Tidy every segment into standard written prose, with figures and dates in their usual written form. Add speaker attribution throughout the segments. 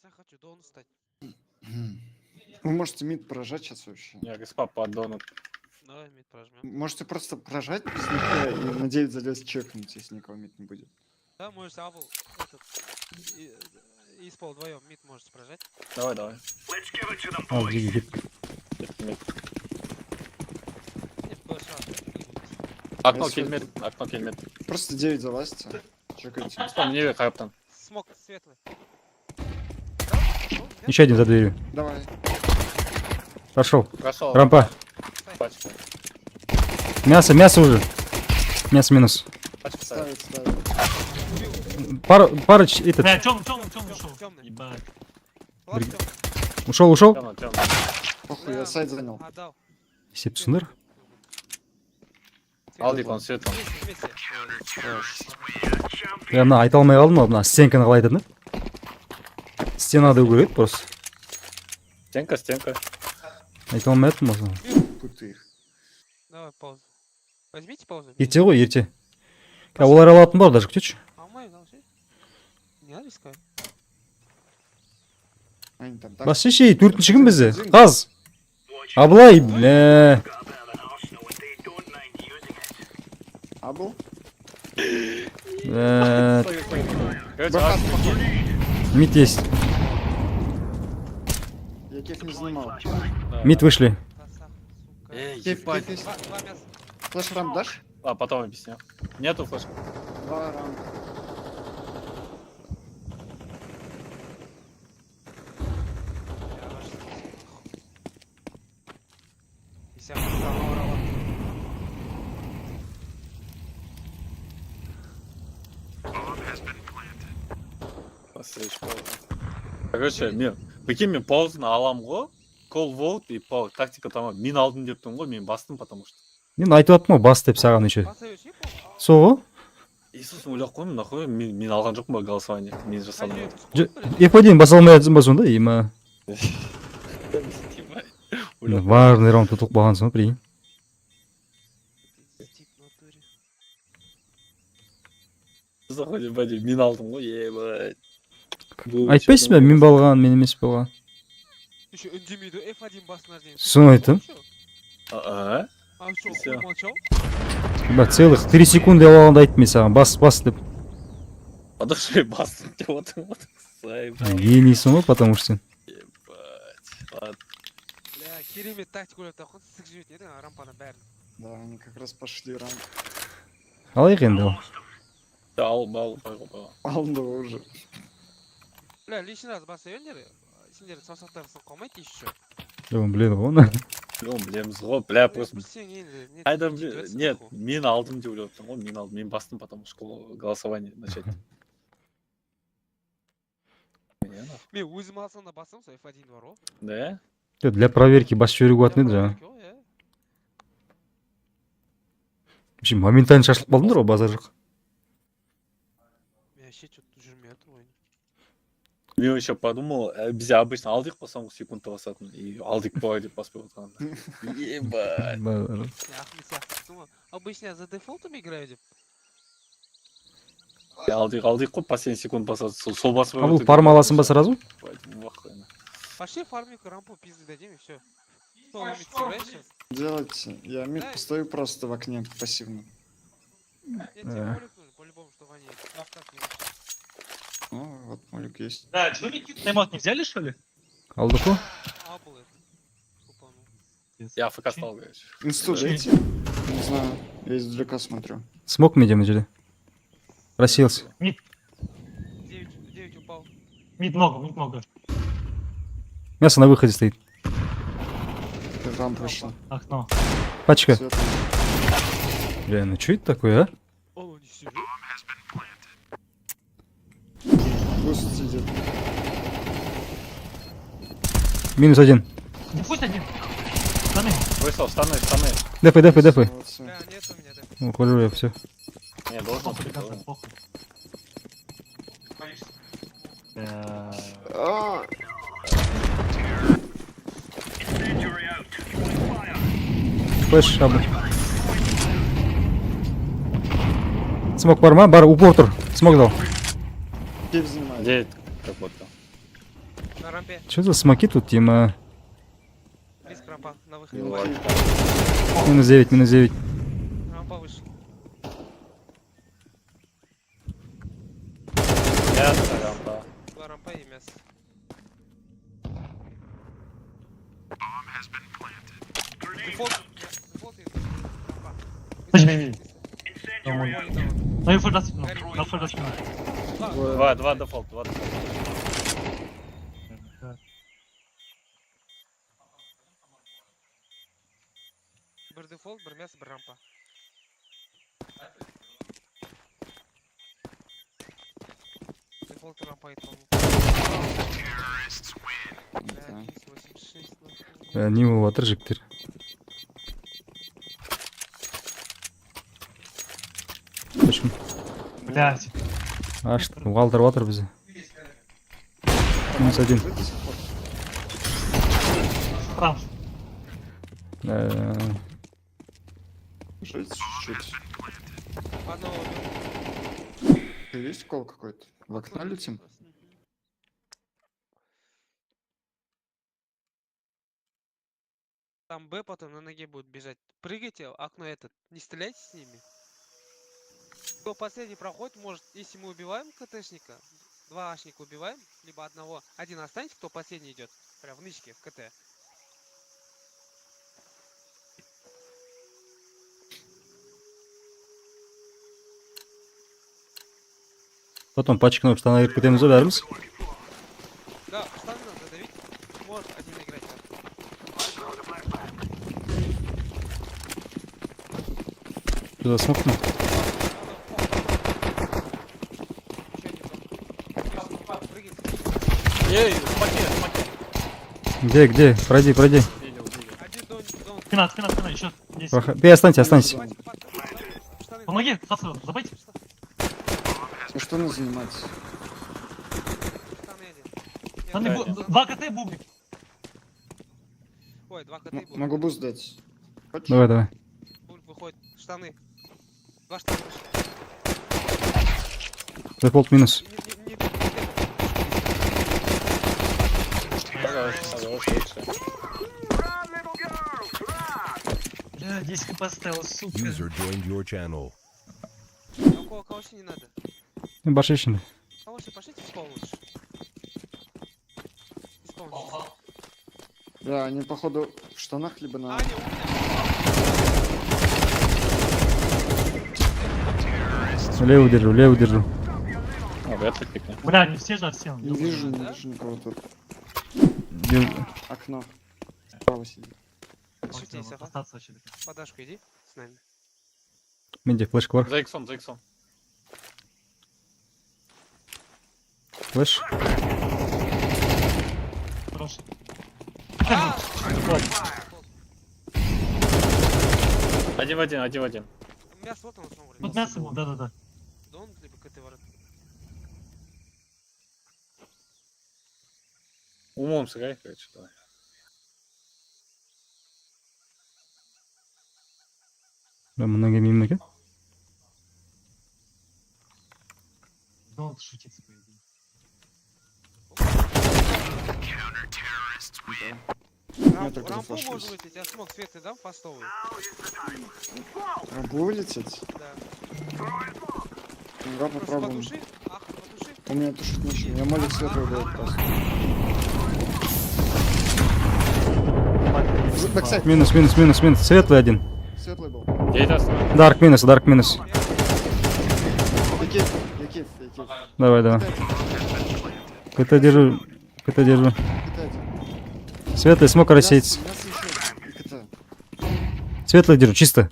Speaker 1: Сейчас я хочу дон стать.
Speaker 2: Вы можете мид прожать сейчас вообще.
Speaker 3: Я респа по дону.
Speaker 1: Давай мид прожмем.
Speaker 2: Можете просто прожать слегка и на 9 залез чекнуть, если никого мид не будет.
Speaker 1: Да, можешь абл этот и спол вдвоем мид можете прожать.
Speaker 3: Давай, давай.
Speaker 4: А, где гид?
Speaker 1: И ПШ.
Speaker 3: Окно
Speaker 2: Я
Speaker 3: кельмет, окно кельмет.
Speaker 2: Просто 9 залазьте. Чекайте.
Speaker 3: Что, мне хайптан.
Speaker 1: Смок светлый.
Speaker 4: Еще один за дверью.
Speaker 2: Давай.
Speaker 4: Прошел.
Speaker 3: Прошел.
Speaker 4: Рампа.
Speaker 3: Пачка.
Speaker 4: Мясо, мясо уже. Мясо минус.
Speaker 3: Пачка ставит.
Speaker 2: Ставит.
Speaker 4: Этот.
Speaker 5: Бля, чём ушел?
Speaker 1: Темный.
Speaker 5: Ебать.
Speaker 4: Ушел.
Speaker 3: Темно, темно.
Speaker 2: Похуй, я сайт занял.
Speaker 1: Отдал.
Speaker 4: Сепсунер.
Speaker 3: Алдик, он светлый.
Speaker 1: Вместе.
Speaker 4: Я мына айта алмай қалдым мына стенканы қалай айтады? Стена деу керек просто.
Speaker 3: Стенка, стенка.
Speaker 4: Айта алмай жаттым осыны.
Speaker 2: Путы их.
Speaker 1: Давай паузу. Возьмите паузу.
Speaker 4: Ерте ғой, ерте. Олар алатын бар, даже күтеші.
Speaker 1: Алмай, вообще. Не надо рисковать.
Speaker 2: Они там так.
Speaker 4: Бас шешей, төртінші кім бізде? Қаз. Абылай, бля.
Speaker 2: Абл?
Speaker 3: Короче,
Speaker 2: Бахат,
Speaker 4: Мид есть.
Speaker 2: я кеф не занимал.
Speaker 4: Мид вышли.
Speaker 1: Красава, сука.
Speaker 3: Эй,
Speaker 2: Кеф,
Speaker 3: ебать.
Speaker 2: кеф есть.
Speaker 1: Два мяса.
Speaker 2: Флэш рам дашь?
Speaker 3: А, потом объясню. Нету флешки.
Speaker 2: 2 рам.
Speaker 1: Если я буду
Speaker 3: Посылочка. Короче, мен прикинь, мен паузаны аламын ғой. Кол волт и тактика тамам. Мен алдым деп тұрмын ғой, мен бастым, потому что.
Speaker 4: Мен айтып аттым ғой, бас деп саған еще.
Speaker 1: Поставишь, не помню.
Speaker 4: Со ғой?
Speaker 3: Иисус ойлап қоймын, нахуй мен алған жоқпын ба голосование. Мен жасадым.
Speaker 4: F1 баса алмай жатсың ба сонда, има. Важный раунд ұтылып қалғансың ғой, прикинь.
Speaker 3: Заходим, бәде, мен алдым ғой, ебать.
Speaker 4: Айтпайсың ба, мен болған, мен емес болған.
Speaker 1: Еще үндемейді, F1 басыңар дейін.
Speaker 4: Соны айттым.
Speaker 3: А?
Speaker 1: А что,
Speaker 3: Всё.
Speaker 1: хуй молчал?
Speaker 4: Ба, целых 3 секунды алғанда айттым мен саған, бас деп.
Speaker 3: Подожди, бастым деп отырмын. Сайып.
Speaker 4: Енейсің ғой, потому что сен.
Speaker 3: Ебать. Ладно.
Speaker 1: Бля, керемет тактика ойлап тапқан, сік жібетін едің рампаны бәрін.
Speaker 2: Да, они как раз пошли рам.
Speaker 4: Алайық енді ол.
Speaker 3: Ал.
Speaker 2: Алды уже.
Speaker 1: Бля, лишний раз баса өндер, сендер саусақтарысын қалмайды еще.
Speaker 4: Жоқ, біледі ғой оны.
Speaker 3: Білеміз ғой, бля, просто.
Speaker 1: Білсең енді.
Speaker 3: Айда, нет, мен алдым деп ойлап тұрмын ғой, мен алдым, мен бастым, потому что голосование начать.
Speaker 1: Мен өзім алсам да басам, сол F1 бар ғой.
Speaker 3: Да?
Speaker 4: Для проверки бас жіберуге болатын еді жаңа. Вообще моментально шашылып қалдыңдар ғой базар жоқ.
Speaker 1: Мен вообще что-то жүрмей жатыр ойын.
Speaker 3: Мен еще подумал, бізде обычно алдық па соңғы секундта басатын, и алдық па деп баспай отырғанда. Ебать.
Speaker 1: Мен Ахмет сияқтысың ғой. Обычно я за дефолтом играю деп.
Speaker 3: Алдық қой, последний секунд басады, сол баспай
Speaker 4: А бұл фарм аласың ба сразу?
Speaker 1: Пошли фармик, рампу пизды дадим и все. Что, мид сыграешь сейчас?
Speaker 2: Делайте. Я мид
Speaker 1: Да.
Speaker 2: постою просто в окне пассивно.
Speaker 1: Я тебе молик нужен, по-любому, чтобы они как не вышли.
Speaker 2: О, вот молик есть.
Speaker 5: Да, что они таймаут не взяли, что ли?
Speaker 4: Алдық қой?
Speaker 1: Абл это. Тупанул.
Speaker 3: Я АФК стал, короче.
Speaker 2: Инсту
Speaker 5: Очень.
Speaker 2: дайте. Не знаю, я издалека смотрю.
Speaker 4: Смок медиа жили. Рассеялся.
Speaker 1: 9 упал.
Speaker 5: Мид много.
Speaker 4: Мясо на выходе стоит.
Speaker 2: Рам пришел.
Speaker 5: Окно.
Speaker 4: Пачка.
Speaker 2: Светлый.
Speaker 4: Реально, что это такое, а?
Speaker 1: О, не себе.
Speaker 2: Буст идет.
Speaker 4: Минус один.
Speaker 5: Да пусть один. Станы.
Speaker 3: Вышел, станы.
Speaker 4: Дефай.
Speaker 2: Молодцы.
Speaker 1: Бля, нет у меня так.
Speaker 4: Ухожу я, все.
Speaker 3: Не, должен быть,
Speaker 5: Прекрасно,
Speaker 3: должен.
Speaker 5: похуй.
Speaker 2: А,
Speaker 4: Флэш, шабы. Смок бар ма? Бар, упор тұр. Смок дал.
Speaker 2: кеф занимает.
Speaker 3: Где это? Как вот там?
Speaker 1: рампе.
Speaker 4: Что за смоки тут, Тима?
Speaker 1: Близко рампа. На выходе.
Speaker 2: Ну,
Speaker 4: Минус 9, минус 9.
Speaker 1: Рампа выше.
Speaker 3: Мясо, рампа.
Speaker 1: Два рампа и мясо. Дефолт. Дефолт и рампа.
Speaker 5: Возьми.
Speaker 1: Понял, давай.
Speaker 5: Ну и форда спину. На форда спину.
Speaker 3: Два дефолт, два дефолт.
Speaker 1: Бір дефолт, бір мясо, бір рампа. Дефолт и рампа это, по-моему.
Speaker 2: да.
Speaker 1: 86, нахуй.
Speaker 4: Не отыр жігіттер. Почему?
Speaker 5: Блять.
Speaker 4: Аш, алдырып отыр бізді. Минус 1.
Speaker 2: Вы до сих пор.
Speaker 5: Прав.
Speaker 2: Жить чуть-чуть.
Speaker 1: Одного убил.
Speaker 2: Есть кол какой-то? В окно летим?
Speaker 1: Там Б потом на ноге будет бежать. Прыгайте, окно этот. Не стреляйте с ними. Кто последний проходит, может, если мы убиваем КТшника, два ашника убиваем, либо одного, один останется, кто последний идет. Прям в нычке, в КТ.
Speaker 4: Потом пачкану штаны айырып кетеміз ғой бәріміз.
Speaker 1: Да, штаны надо давить. Может один играть.
Speaker 4: Что за смок?
Speaker 1: Еще не то. Прыгайте.
Speaker 3: Эй, смоки.
Speaker 4: Где? Пройди.
Speaker 3: Видел.
Speaker 1: Один дон.
Speaker 5: Спина, еще. Здесь.
Speaker 4: Ты останься.
Speaker 1: Штаны.
Speaker 5: Помоги, пацаны, забейте.
Speaker 2: А что надо занимать?
Speaker 1: Штаны один.
Speaker 5: Там
Speaker 1: Нет,
Speaker 5: не
Speaker 3: Да,
Speaker 5: бу- Два КТ бубник.
Speaker 1: Ой, два КТ будут.
Speaker 2: Могу буст дать. Хочешь?
Speaker 4: Давай.
Speaker 1: Бульб выходит. Штаны. Два штаны выше.
Speaker 4: Дефолт минус.
Speaker 1: Не
Speaker 3: Хорош, лучше.
Speaker 5: Бля, 10 хп оставил, сука.
Speaker 6: User joined your channel.
Speaker 1: Кого вообще не надо.
Speaker 4: Башечный.
Speaker 1: Кого вообще пошлите в спал лучше. Исполнить.
Speaker 2: Да, они походу в штанах либо на...
Speaker 1: А, не, у меня.
Speaker 4: Левую держу.
Speaker 3: Это пикни.
Speaker 5: Бля, не все же от стен.
Speaker 2: Не вижу никого тут.
Speaker 4: Держу.
Speaker 2: Окно. Справа сидит.
Speaker 1: Шути, Саха.
Speaker 5: Остаться вообще.
Speaker 1: Подашку иди с нами.
Speaker 4: Менде флешка бар.
Speaker 3: За иксом.
Speaker 4: Флеш.
Speaker 5: Хороший.
Speaker 3: Один в один.
Speaker 1: Мясо вот он смотрит.
Speaker 5: Тут мясо было, да.
Speaker 1: Дон, либо КТ ворот.
Speaker 3: Умом сыграй, короче, давай.
Speaker 4: Много мимо ке.
Speaker 5: Дон шутится, по идее.
Speaker 2: так
Speaker 1: Рампу
Speaker 2: зафлешились.
Speaker 1: можно вылететь, я смог свет и дам фастовый.
Speaker 2: Рабу вылететь?
Speaker 1: Да.
Speaker 2: Да,
Speaker 1: Просто
Speaker 2: попробуем.
Speaker 1: потуши. Ах, потуши.
Speaker 2: У меня тушить нечего. Я молю светлый дает просто. Бэксайд.
Speaker 4: Минус. Светлый один.
Speaker 2: Светлый был.
Speaker 3: Гейт остановил.
Speaker 4: Дарк минус.
Speaker 2: Якив.
Speaker 4: Давай. КТ держу.
Speaker 2: Китайцы.
Speaker 4: Светлый смог рассеять.
Speaker 2: Мясо еще. И КТ.
Speaker 4: Светлый держу, чисто.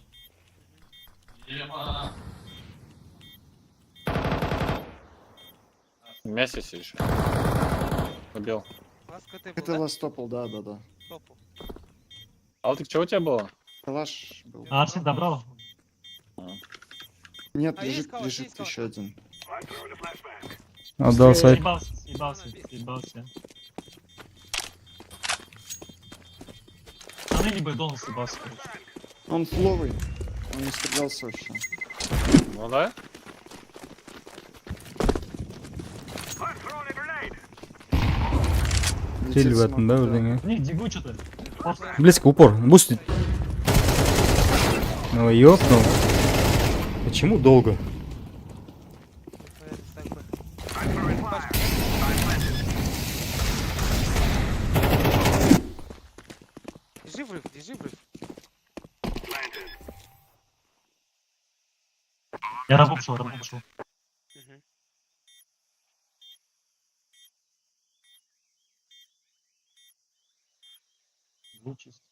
Speaker 3: Мясо сидишь. Убил.
Speaker 1: У вас КТ был,
Speaker 2: КТ
Speaker 1: да?
Speaker 2: лас топал, да.
Speaker 1: Топу.
Speaker 3: Алтик, что у тебя было?
Speaker 2: Калаш был.
Speaker 5: А, Арсен добрал.
Speaker 2: Нет,
Speaker 1: А есть
Speaker 2: лежит
Speaker 1: калаш, есть калаш.
Speaker 2: еще один.
Speaker 4: Отдал сайт.
Speaker 5: Съебался. А ныне бы Дон съебался, короче.
Speaker 2: Он фловый. Он не стрелялся вообще.
Speaker 3: Ну да?
Speaker 4: Стиль в этом, да, бірдеңе.
Speaker 5: Не, дигу что-то. Просто
Speaker 4: Близко, упор. Буст. Ну, ёпнул. Почему долго?
Speaker 1: Держи врыв, держи врыв.
Speaker 5: я рампу пошел, рампу пошел.
Speaker 1: Мгм.
Speaker 5: Дигу чисто.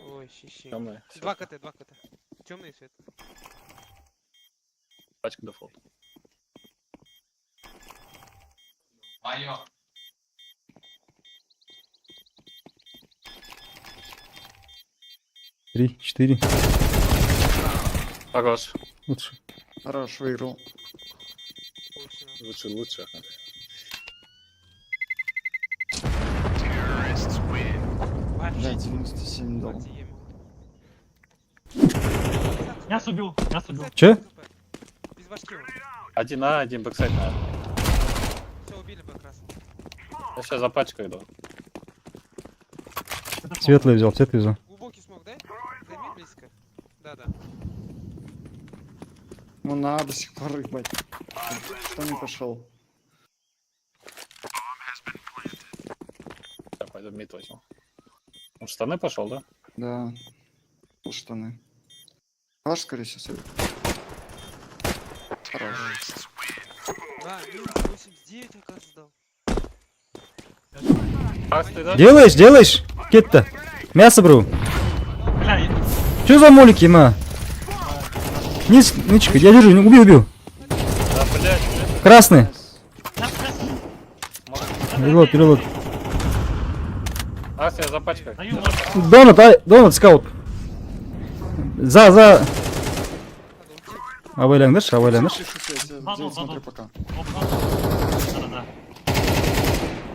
Speaker 1: Ой, щищи.
Speaker 3: Темный.
Speaker 1: 2 КТ, 2 КТ. Темный свет.
Speaker 3: Пачка дефолт.
Speaker 4: Три, четыре.
Speaker 3: Хорош.
Speaker 4: Лучше.
Speaker 2: Хорош, выиграл.
Speaker 1: Точно.
Speaker 3: Лучше.
Speaker 2: Да,
Speaker 1: Вообще
Speaker 2: 97 дал.
Speaker 1: антием.
Speaker 5: Мяс убил, мяс убил.
Speaker 4: Че?
Speaker 1: Без башки он.
Speaker 3: 1А, 1 бэксайд, наверное.
Speaker 1: Все, убили бы как раз.
Speaker 3: Я сейчас за пачкой иду.
Speaker 5: Это что?
Speaker 4: Светлый взял, светлый взял.
Speaker 1: Глубокий смог, да? Займи близко. Да.
Speaker 2: Ну надо до сих пор ебать. Что не пошел?
Speaker 3: Я пойду мид возьму. Он в штаны пошел, да?
Speaker 2: Да. Штаны. Калаш, скорее всего, сойдет. Хорош.
Speaker 1: Да, минус 89, оказывается, дал.
Speaker 3: Как ты, да?
Speaker 4: Делаешь? Кетта. Мясо, бру.
Speaker 5: Бля,
Speaker 4: Че за молики, на? Низ, нычка, я держу, убил.
Speaker 3: Да, блядь.
Speaker 4: Красный.
Speaker 3: Смотри.
Speaker 4: Перелот.
Speaker 3: Акс, я за пачкой.
Speaker 5: даю
Speaker 4: Донат, скаут. За. Абайлаңдаршы.
Speaker 2: Тише, я тебя
Speaker 5: Базу,
Speaker 2: смотрю
Speaker 5: базу.
Speaker 2: пока.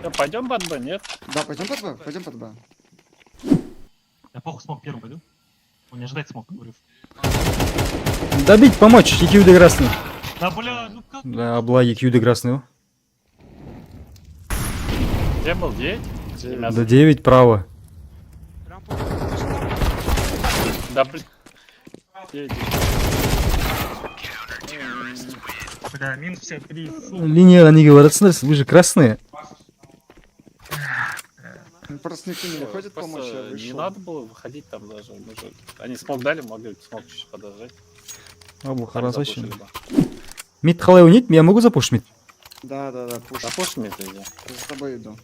Speaker 5: Да.
Speaker 3: Пойдем под Б, нет?
Speaker 2: Да, пойдем под Б, пойдем под Б.
Speaker 5: Я похуй смог первым пойду. Он не ожидает смог, говорю.
Speaker 4: Добить, помочь, EQ красный.
Speaker 5: Да, бля, ну как?
Speaker 4: Да, обла EQ красный.
Speaker 3: Где был 9?
Speaker 2: Девять.
Speaker 4: Да 9 право.
Speaker 1: Рампу.
Speaker 3: Да, блин.
Speaker 5: Бля, минус 53.
Speaker 4: Линия, они говорят, смотри, вы же красные.
Speaker 2: Ну, просто никто не выходит помочь, я
Speaker 3: Не
Speaker 2: вышел.
Speaker 3: надо было выходить там даже. Мы же... Они смог дали, могли смог чуть подождать.
Speaker 4: Абу,
Speaker 3: Там
Speaker 4: хорошо.
Speaker 3: запушили бы.
Speaker 4: Мид халай унить, я могу запушить мид?
Speaker 2: Да, пуш.
Speaker 3: Запушь мне это иди.
Speaker 2: Я за тобой иду.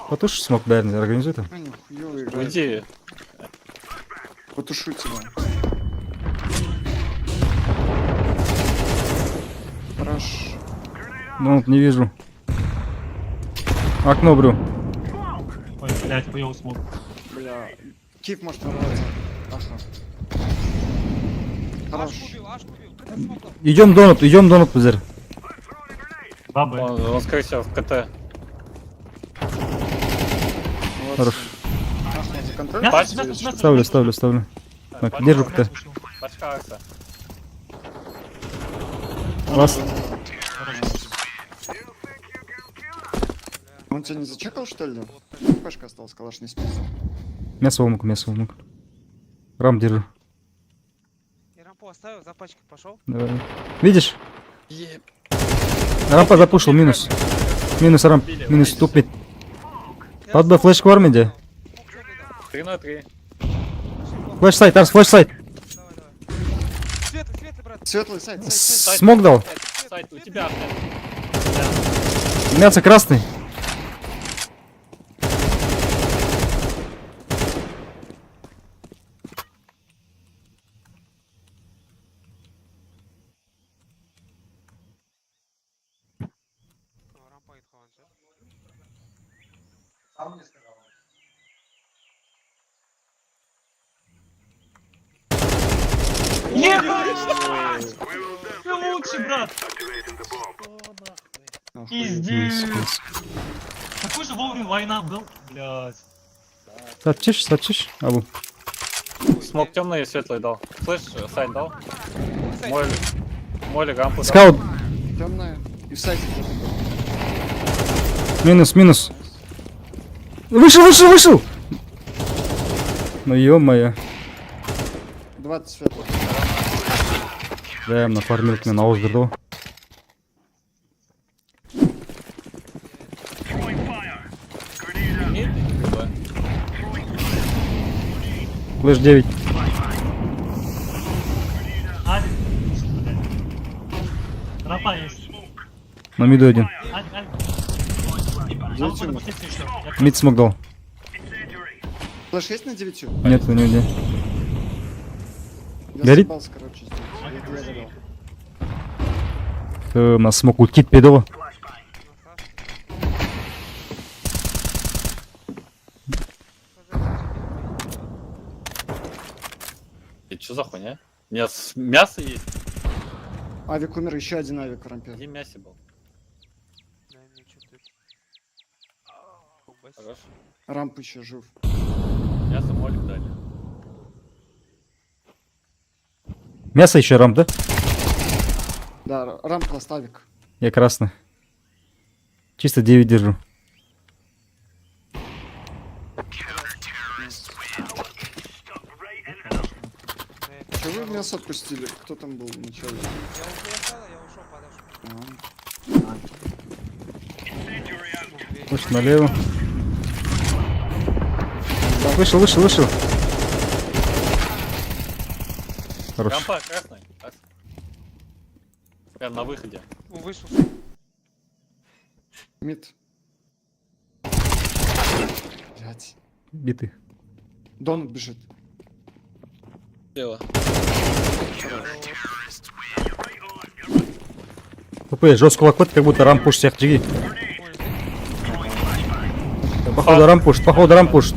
Speaker 4: Потуш смог, бәріне организуй там.
Speaker 2: А, хуёво играет.
Speaker 3: Уйди.
Speaker 2: Потушу тебя. Хорош.
Speaker 4: Ну, не вижу. Окно, брю.
Speaker 5: Ой, блядь, хуёвый смог.
Speaker 2: Бля. Кик может ворваться. Ага. Хорош.
Speaker 1: Ашку убил. КТ смог дал.
Speaker 4: Идем донат, пузырь.
Speaker 5: Бабы.
Speaker 3: Он скорее всего, в КТ.
Speaker 2: Вот.
Speaker 4: Хорош.
Speaker 2: Ага, за контроль.
Speaker 5: Мясо.
Speaker 4: Ставлю. Так, держу КТ.
Speaker 3: Пачка Акса.
Speaker 4: Раз.
Speaker 2: Он тебя не зачекал, что ли? Пашка осталась, калаш не спит.
Speaker 4: Мясо в муку. Рам держу.
Speaker 1: Я рампу оставил, за пачкой пошел.
Speaker 4: Давай. Видишь? Рампа запушил, минус. Минус рамп, минус тупит. Под Б флешка в армиде.
Speaker 3: 3 на 3.
Speaker 4: Флеш сайт, Арс, флеш сайт.
Speaker 1: Давай. Светлый, брат.
Speaker 2: Светлый сайт.
Speaker 4: Смог дал.
Speaker 3: Сайт, у тебя.
Speaker 4: Мясо красный.
Speaker 1: Рампа айтқан ше.
Speaker 5: Ебать! Ты лучший, брат! Пиздец! Какой же вовремя война был? Блядь.
Speaker 4: Сатчиш, Абу.
Speaker 3: Смог темный и светлый дал. Флеш сайт дал. Мой рампу дал.
Speaker 4: Скаут,
Speaker 2: Темная. И в сайте кто-то был.
Speaker 4: Минус, минус. Вышел! Ну ё-моё.
Speaker 2: 20 светлых.
Speaker 4: Да, нафармил мен ауыз берді ғой. Флэш 9.
Speaker 5: Алик. Рампа есть.
Speaker 4: На миду один.
Speaker 5: Алик.
Speaker 2: Девятью.
Speaker 5: Надо запуститься еще.
Speaker 4: Мид смог дал.
Speaker 2: Флэш есть на 9?
Speaker 4: Нет, нигде.
Speaker 2: Я
Speaker 4: Горит?
Speaker 2: съебался, короче, здесь. Я горел.
Speaker 4: У нас смог ультит педі ғой.
Speaker 3: И что за хуйня? У меня мясо есть.
Speaker 2: Авик умер, еще один авик в рампе.
Speaker 3: Где мясо был?
Speaker 1: Да, мне что-то...
Speaker 3: Хорошо.
Speaker 2: Рамп еще жив.
Speaker 3: Мясо молик дали.
Speaker 4: Мясо еще рамп, да?
Speaker 2: Да, рамп ласт авик.
Speaker 4: Я красный. Чисто 9 держу.
Speaker 2: Че вы мясо отпустили? Кто там был вначале?
Speaker 1: Я ушел, подошел.
Speaker 4: Вышел налево. Вышел. Хорош.
Speaker 3: Рампа красный. Прям на выходе.
Speaker 1: Он вышел.
Speaker 2: Мид. Блять.
Speaker 4: Биты.
Speaker 2: Донат бежит.
Speaker 3: Дело.
Speaker 4: ПП, жестко локвот, как будто рамп пушит всех джиги. Походу рамп пушит.
Speaker 3: Посмотри, подпаш.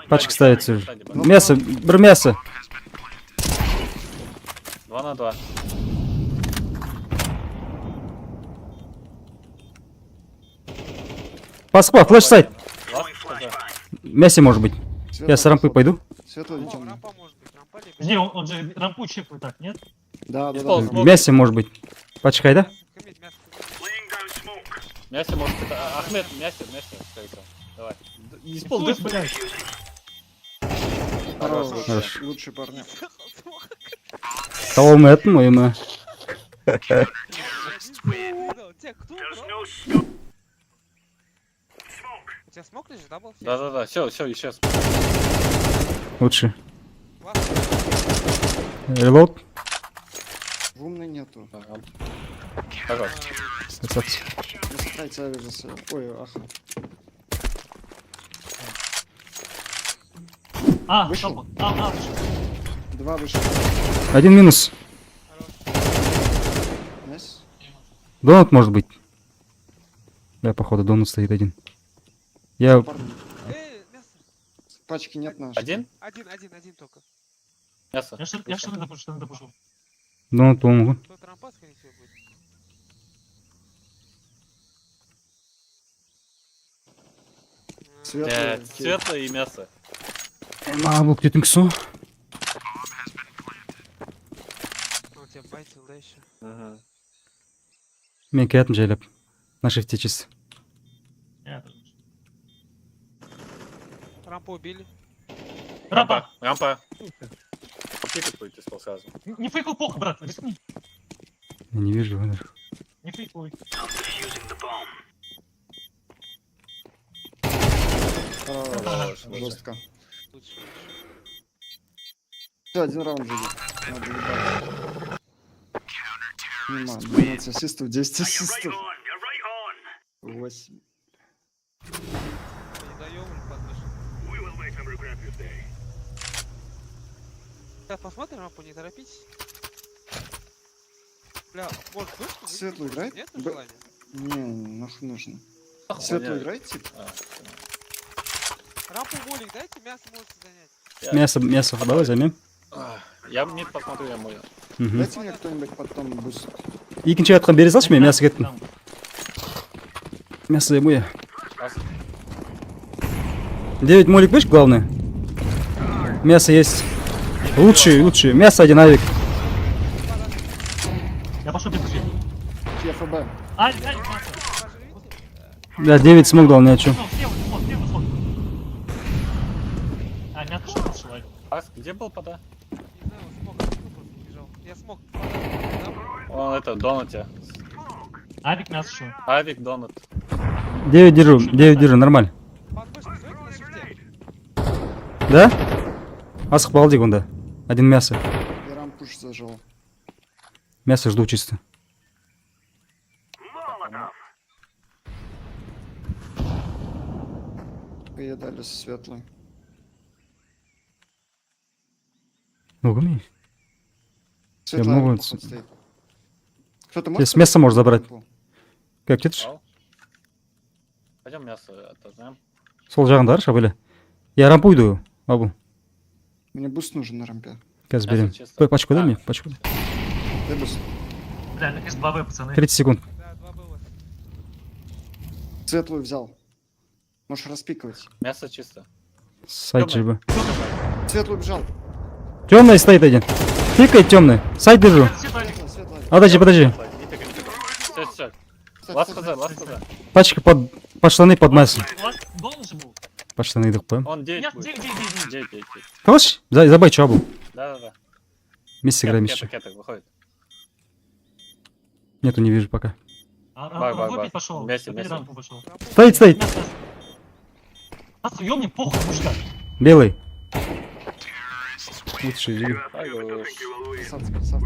Speaker 4: Пачка ставится. Мясо, бір мясо.
Speaker 3: 2 на 2.
Speaker 4: Москва, флэш сайт.
Speaker 3: Ласт ТГ.
Speaker 4: Мясо может быть. Я с рампы пойду.
Speaker 2: Светлый или темный?
Speaker 1: Рампа может быть, рампа либо...
Speaker 5: Не, он же рампу чекает так, нет?
Speaker 2: Да.
Speaker 3: Исполз.
Speaker 4: Мясо может быть. Пачкай, да?
Speaker 1: Комит, мясо.
Speaker 3: Мясо может быть. Ахмед, мясо. Давай. Исполз,
Speaker 5: Слышь, блядь.
Speaker 2: Хорош.
Speaker 4: Хорош.
Speaker 2: Лучший парня.
Speaker 4: Кого мы это, мы.
Speaker 1: Тебя кто, бро? У тебя смог лежит, да, был?
Speaker 3: Да. Все, исчез.
Speaker 4: Лучше.
Speaker 1: Класс.
Speaker 4: Релоуд.
Speaker 2: В умной нету.
Speaker 3: Хорош.
Speaker 4: Красавцы.
Speaker 2: Насыпайте авик за себя. Ой, аха.
Speaker 5: Вышел. Вышел.
Speaker 2: 2 вышел.
Speaker 4: Один минус.
Speaker 2: Найс.
Speaker 4: Донат может быть. Да, походу, донат стоит один. Я...
Speaker 2: Парни.
Speaker 1: Мясо.
Speaker 2: Пачки нет нашей.
Speaker 3: Один?
Speaker 1: Один только.
Speaker 3: Мясо.
Speaker 5: Я что допушу?
Speaker 4: Донат, по-моему.
Speaker 1: Тот рампа, скорее всего, будет.
Speaker 2: Светлый. окей.
Speaker 3: Светлое и мясо.
Speaker 4: Бұл кетің кісі.
Speaker 1: Он тебя байтил, да, еще?
Speaker 3: Ага.
Speaker 4: Мен кәтін жайлап. На шифте чист.
Speaker 1: Рампу убили.
Speaker 5: Рампа.
Speaker 3: Пикать будет испол сразу.
Speaker 5: Не фейкуй плохо, брат, рискни.
Speaker 4: Я не вижу.
Speaker 5: Не фейкуй.
Speaker 2: Хорош. Жестко.
Speaker 1: Лучше.
Speaker 2: Все, один раунд будет. Надо ебать. Нема, 12 ассистов, 10 ассистов. 8.
Speaker 1: Не даем или подпишем. Сейчас посмотрим рампу, не торопитесь. Бля, может быть, что вы
Speaker 2: Светлый
Speaker 1: не
Speaker 2: играет?
Speaker 1: Нет желания?
Speaker 2: Не, нахуй нужно.
Speaker 3: Охуенно.
Speaker 2: Светлый играет, типа?
Speaker 1: Рампу волик дайте, мясо можете занять.
Speaker 4: Мясо, давай займем.
Speaker 3: Я мид посмотрю, я мой.
Speaker 2: Дайте мне кто-нибудь потом буст.
Speaker 4: Екінші атқан бере салшы, мен мясо кеттім. Мясо ему я. 9 молик, видишь, главное? Мясо есть. Лучший. Мясо один авик.
Speaker 5: Я пошел тебе посветить.
Speaker 2: Я ФБ.
Speaker 5: Алик, пasa.
Speaker 4: Да, 9 смог дал, ни о чем.
Speaker 5: Слева, слева. А, не отошел, Алик.
Speaker 3: Макс, где был пода?
Speaker 1: Не знаю, он смог, просто бежал. Я смог. Да?
Speaker 3: Он это, донате.
Speaker 5: Алик мясо еще.
Speaker 3: Авик, донат.
Speaker 4: 9 держу, нормально.
Speaker 1: Под вышкой стойте на шифте.
Speaker 4: Да? Асық балдик онда. Один мясо.
Speaker 2: Я рампуш зажал.
Speaker 4: Мясо жду чисто.
Speaker 2: Поедали светлый.
Speaker 4: Ну, гони.
Speaker 2: Светлый
Speaker 4: могу-
Speaker 2: рампух стоит. Кто-то
Speaker 4: Здесь
Speaker 2: может?
Speaker 4: мясо можешь забрать. Как кетші?
Speaker 3: Ау. Пойдем мясо отожмем.
Speaker 4: Сол жағында бар шабыля. Я рампу иду, Абу.
Speaker 2: Мне буст нужен на рампе.
Speaker 4: Қазір берем.
Speaker 3: чисто.
Speaker 4: Пачку дай
Speaker 3: А.
Speaker 4: мне, пачку.
Speaker 2: Дай буст.
Speaker 5: Бля, есть 2В, пацаны.
Speaker 4: 30 секунд.
Speaker 1: Да, 2 было.
Speaker 2: Светлую взял. Можешь распиковать.
Speaker 3: Мясо чисто.
Speaker 4: Сайт жибы.
Speaker 2: Светлую бежал.
Speaker 4: Темный стоит один. Пикает темный. Сайт держу.
Speaker 5: Алик.
Speaker 2: Светлая.
Speaker 4: Подожди.
Speaker 3: Все.
Speaker 2: Кстати,
Speaker 3: Ласт
Speaker 2: светлая.
Speaker 3: хз.
Speaker 4: Пачка под штаны, под мясо.
Speaker 5: Гол же был.
Speaker 4: Под штаны идут, поем.
Speaker 3: Он 9
Speaker 5: Нет,
Speaker 3: будет.
Speaker 5: 9.
Speaker 3: 9.
Speaker 4: Калаш? Забай, чё, Абу.
Speaker 3: Да.
Speaker 4: Вместе играем еще.
Speaker 3: Кеток, выходит.
Speaker 4: Нету, не вижу пока.
Speaker 3: Бай.
Speaker 5: Опять пошел.
Speaker 3: Вместе.
Speaker 5: Опять рампу пошел.
Speaker 4: Стоит.
Speaker 5: Пацаны, ёбни, похуй, мужика.
Speaker 4: Белый. Лучший, иди.
Speaker 3: Ай,
Speaker 2: Красавцы.